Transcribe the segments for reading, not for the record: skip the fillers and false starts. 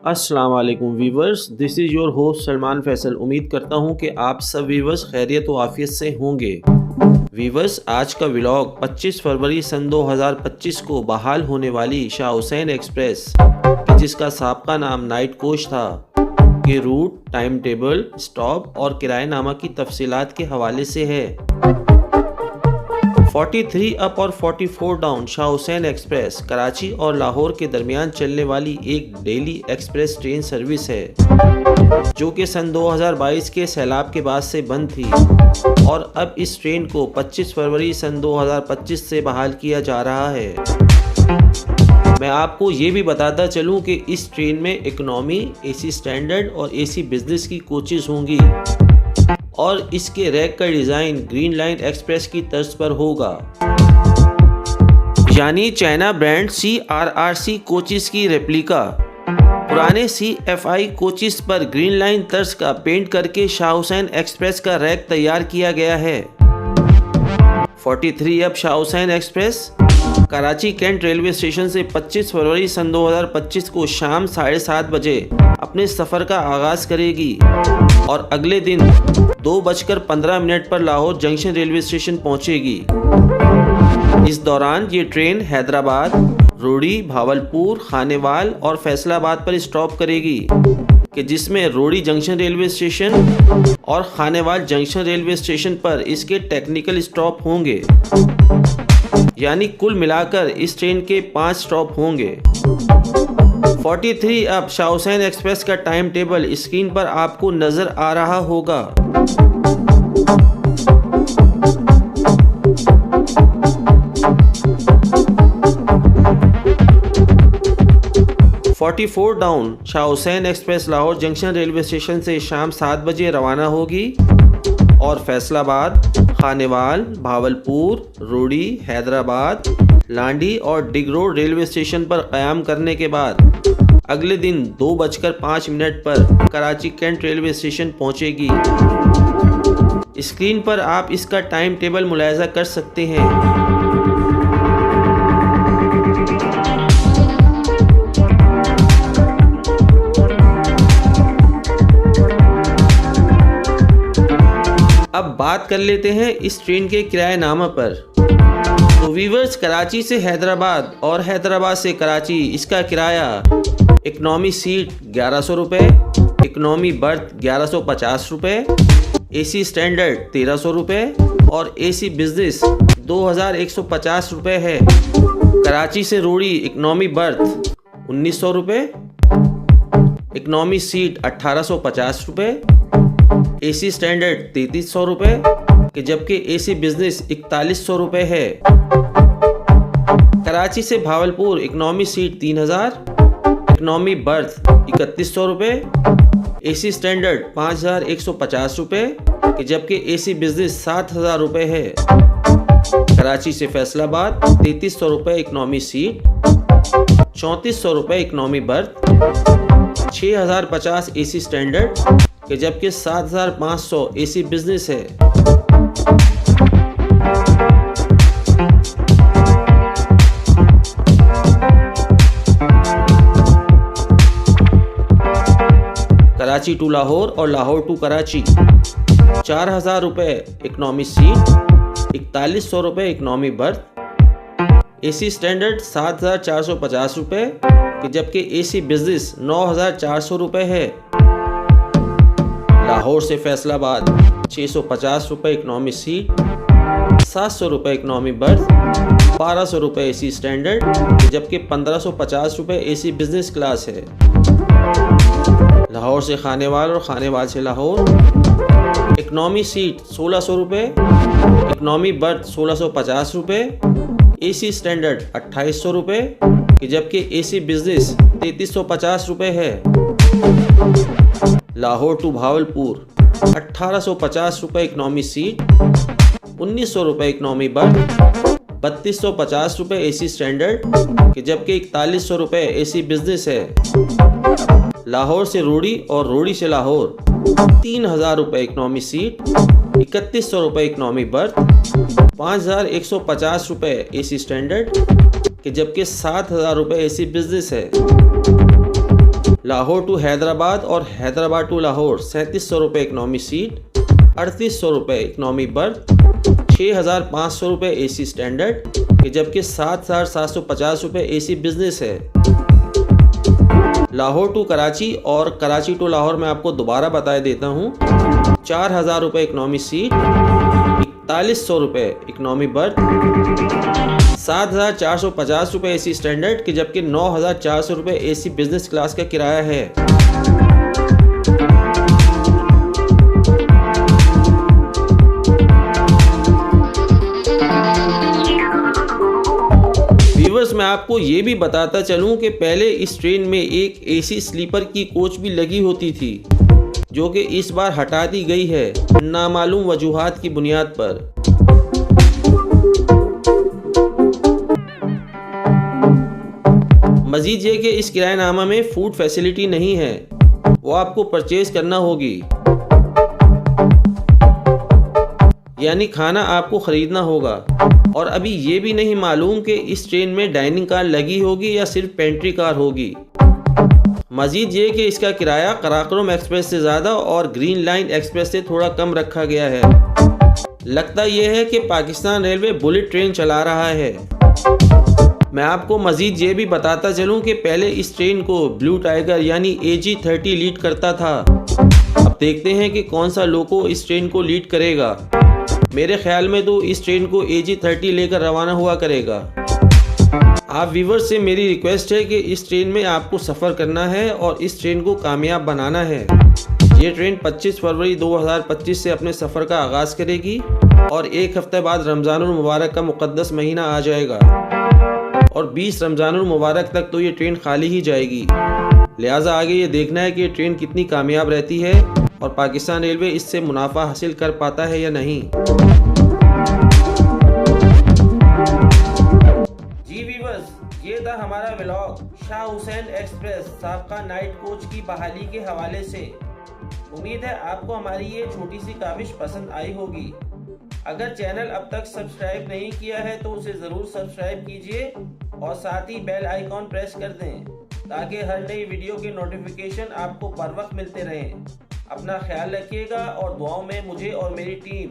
अस्सलाम वालेकुम viewers, this is your host Salman Faisal. उम्मीद करता हूँ कि आप सब वीवर्स खैरियत व आफियत से होंगे। वीवर्स, आज का व्लॉग 25 फरवरी सन 2025 को बहाल होने वाली शाह हुसैन एक्सप्रेस, जिसका साबका नाम नाइट कोच था, के रूट, टाइम टेबल, स्टॉप और किराएनामा की तफसीलात के हवाले से है। 43 अप और 44 डाउन शाह हुसैन एक्सप्रेस कराची और लाहौर के दरमियान चलने वाली एक डेली एक्सप्रेस ट्रेन सर्विस है, जो कि सन 2022 के सैलाब के बाद से बंद थी और अब इस ट्रेन को 25 फरवरी सन 2025 से बहाल किया जा रहा है। मैं आपको ये भी बताता चलूँ कि इस ट्रेन में इकोनॉमी, एसी स्टैंडर्ड और एसी बिजनेस की कोचेज़ होंगी और इसके रैक का डिज़ाइन ग्रीन लाइन एक्सप्रेस की तर्ज पर होगा, यानी चाइना ब्रांड CRRC कोचेस की रेप्लिका। पुराने CFI कोचेस पर ग्रीन लाइन तर्ज का पेंट करके शाह हुसैन एक्सप्रेस का रैक तैयार किया गया है। 43 अब Shah Hussain express Karachi cantt railway station से 25 फरवरी सन 2025 को शाम 7:30 बजे अपने सफ़र का आगाज़ करेगी और अगले दिन 2:15 पर लाहौर जंक्शन रेलवे स्टेशन पहुंचेगी। इस दौरान ये ट्रेन हैदराबाद, रोड़ी, भावलपुर, खानेवाल और फैसलाबाद पर स्टॉप करेगी, कि जिसमें रोड़ी जंक्शन रेलवे स्टेशन और खानेवाल जंक्शन रेलवे स्टेशन पर इसके टेक्निकल स्टॉप होंगे। यानी कुल मिलाकर इस ट्रेन के 5 स्टॉप होंगे। 43 अब शाह हुसैन एक्सप्रेस का टाइम टेबल स्क्रीन पर आपको नजर आ रहा होगा। "44 down Shah Hussain express Lahore junction railway station से शाम 7 बजे रवाना होगी और फैसलाबाद, खानेवाल, भावलपुर, रोड़ी, हैदराबाद, लांडी और डिग रोड रेलवे स्टेशन पर क़याम करने के बाद अगले दिन 2:05 पर कराची कैंट रेलवे स्टेशन पहुंचेगी। स्क्रीन पर आप इसका टाइम टेबल मुलाहिज़ा कर सकते हैं। अब बात कर लेते हैं इस ट्रेन के किराएनामा पर। तो वीवर्स, कराची से हैदराबाद और हैदराबाद से कराची इसका किराया इकनॉमी सीट 1100 रुपये, इकनॉमी बर्थ 1150 रुपये, एसी स्टैंडर्ड 1300 रुपये और एसी बिजनेस 2150 रुपये है। कराची से रोड़ी इकनॉमी बर्थ 1900 रुपये, इकनॉमी सीट 1850 रुपये, एसी स्टैंडर्ड 3300 रुपये, कि जबकि एसी बिजनेस 4100 रुपये है। कराची से Bahawalpur economy seat 3000, economy birth 3100 रुपये, एसी स्टैंडर्ड 5150 रुपये, कि जबकि एसी बिजनेस 7000 रुपये है। कराची से फैसलाबाद 3300 रुपये इकनॉमी सीट, 3400 रुपये इकनॉमी बर्थ, 6050 एसी स्टैंडर्ड, कि जबकि 7500 एसी बिजनेस है। कराची टू लाहौर और लाहौर टू कराची 4000 रुपये इकनॉमी सीट, 4100 रुपये इकनॉमी बर्थ, एसी स्टैंडर्ड 7450 रुपये, कि जबकि एसी बिजनेस 9400 रुपये है। लाहौर से फैसलाबाद 650 रुपये इकनॉमी सीट, 700 रुपये इकनॉमी बर्थ, 1200 रुपये एसी स्टैंडर्ड, जबकि 1550 रुपये एसी बिजनेस क्लास है। लाहौर से खानेवाल और खानेवाल से लाहौर इकनॉमी सीट 1600 रुपये, इकनॉमी बर्थ 1650 रुपये, एसी स्टैंडर्ड 2800 रुपये, कि जबकि एसी बिजनेस 3350 रुपये है। लाहौर टू भावलपुर 1850 रुपये इकनॉमी सीट, 1900 रुपये इकनॉमी बर्थ, 3250 रुपये एसी स्टैंडर्ड, कि जबकि 4100 रुपये एसी बिजनेस है। लाहौर से रोड़ी और रोड़ी से लाहौर 3000 रुपये इकनॉमी सीट, 3100 रुपये इकनॉमी बर्थ, 5150 रुपये एसी स्टैंडर्ड, कि जबकि 7000 रुपये एसी बिजनेस है। लाहौर टू हैदराबाद और हैदराबाद टू लाहौर 3700 रुपये इकनॉमी सीट, 3800 रुपये इकनॉमी बर्थ, 6500 रुपये AC स्टैंडर्ड, जबकि 7750 रुपये AC बिजनेस है। लाहौर टू कराची और कराची टू लाहौर मैं आपको दोबारा बता देता हूँ। 4000 रुपये इकनॉमी सीट, 4100 रुपये इकनॉमी बर्थ, 7450 रुपये AC स्टैंडर्ड की, जबकि 9400 रुपये AC बिजनेस क्लास का किराया है। व्यूअर्स, मैं आपको ये भी बताता चलूं कि पहले इस ट्रेन में एक AC स्लीपर की कोच भी लगी होती थी, जो कि इस बार हटा दी गई है नामालूम वजूहात की बुनियाद पर। मजीद ये कि इस किरायानामा में फूड फैसिलिटी नहीं है, वो आपको परचेज करना होगी, यानी खाना आपको ख़रीदना होगा। और अभी ये भी नहीं मालूम कि इस ट्रेन में डाइनिंग कार लगी होगी या सिर्फ पेंट्री कार होगी। मजीद ये कि इसका किराया कराकोरम एक्सप्रेस से ज़्यादा और ग्रीन लाइन एक्सप्रेस से थोड़ा कम रखा गया है। लगता यह है कि पाकिस्तान रेलवे बुलेट ट्रेन चला रहा है। मैं आपको मजीद ये भी बताता चलूँ कि पहले इस ट्रेन को ब्लू टाइगर यानी AG30 लीड करता था। अब देखते हैं कि कौन सा लोको इस ट्रेन को लीड करेगा। मेरे ख्याल में तो इस ट्रेन को AG30 लेकर रवाना हुआ करेगा। आप व्यूवर्स से मेरी रिक्वेस्ट है कि इस ट्रेन में आपको सफ़र करना है और इस ट्रेन को कामयाब बनाना है। ये ट्रेन 25 फरवरी 2025 से अपने सफ़र का आगाज़ करेगी और एक हफ्ते बाद रमज़ानुल मुबारक का मुक़द्दस महीना आ जाएगा और 20 रमज़ानुल मुबारक तक तो ये ट्रेन खाली ही जाएगी। लिहाजा आगे ये देखना है कि ये ट्रेन कितनी कामयाब रहती है और पाकिस्तान रेलवे इससे मुनाफा हासिल कर पाता है या नहीं। जी व्यूअर्स, ये था हमारा व्लॉग शाह हुसैन एक्सप्रेस साबका नाइट कोच की बहाली के हवाले से। उम्मीद है आपको हमारी ये छोटी सी काविश पसंद आई होगी। अगर चैनल अब तक सब्सक्राइब नहीं किया है तो उसे ज़रूर सब्सक्राइब कीजिए और साथ ही बेल आइकॉन प्रेस कर दें ताकि हर नई वीडियो के नोटिफिकेशन आपको बर वक्त मिलते रहें। अपना ख्याल रखिएगा और दुआओं में मुझे और मेरी टीम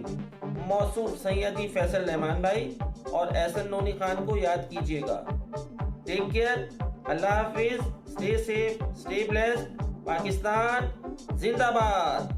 मौसूफ सैयदी फैसल रहमान भाई और एहसन नोनी खान को याद कीजिएगा। टेक केयर, अल्लाह हाफिज, stay safe, stay blessed, Pakistan जिंदाबाद।